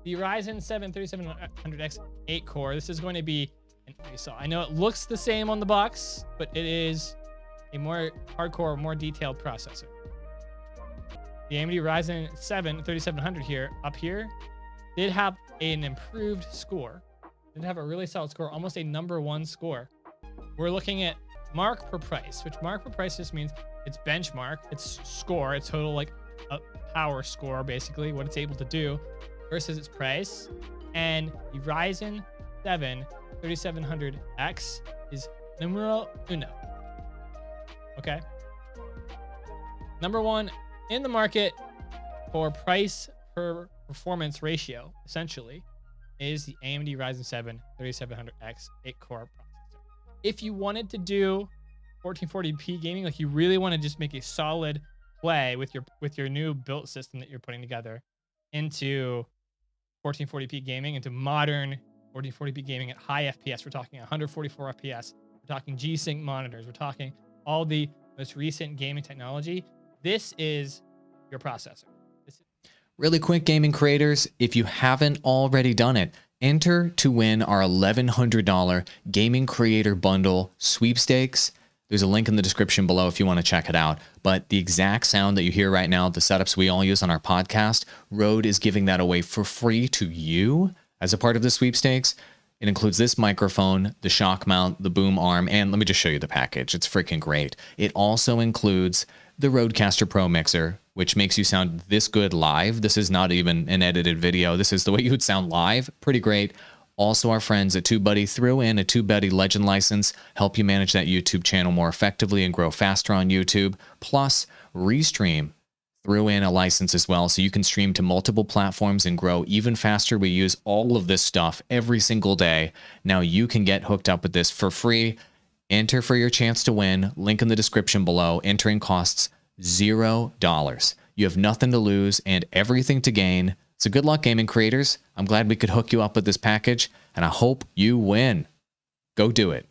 the Ryzen 7 3700X 8 core. This is going to be I know it looks the same on the box, but it is a more hardcore, more detailed processor. The AMD Ryzen 7 3700 here, up here, did have an improved score. Did have a really solid score, almost a #1 score. We're looking at mark per price, which mark per price just means it's benchmark, it's score, it's total like a power score, basically what it's able to do versus its price. And the Ryzen 7 3700X is numero uno. Okay. #1 in the market for price per performance ratio, essentially, is the AMD Ryzen 7 3700X 8-core processor. If you wanted to do 1440p gaming, like you really want to just make a solid play with your new built system that you're putting together into 1440p gaming, into modern 1440p gaming at high FPS. We're talking 144 FPS. We're talking G-Sync monitors. We're talking all the most recent gaming technology. This is your processor. Really quick, gaming creators, if you haven't already done it, enter to win our $1,100 Gaming Creator Bundle sweepstakes. There's a link in the description below if you want to check it out. But the exact sound that you hear right now, the setups we all use on our podcast, Rode is giving that away for free to you as a part of the sweepstakes. It includes this microphone, the shock mount, the boom arm, and let me just show you the package. It's freaking great. It also includes the Rodecaster Pro mixer, which makes you sound this good live. This is not even an edited video. This is the way you would sound live. Pretty great. Also, our friends at TubeBuddy threw in a TubeBuddy Legend license, help you manage that YouTube channel more effectively and grow faster on YouTube. Plus, Restream threw in a license as well, so you can stream to multiple platforms and grow even faster. We use all of this stuff every single day. Now you can get hooked up with this for free. Enter for your chance to win. Link in the description below. Entering costs $0. You have nothing to lose and everything to gain. So good luck, gaming creators. I'm glad we could hook you up with this package, and I hope you win. Go do it.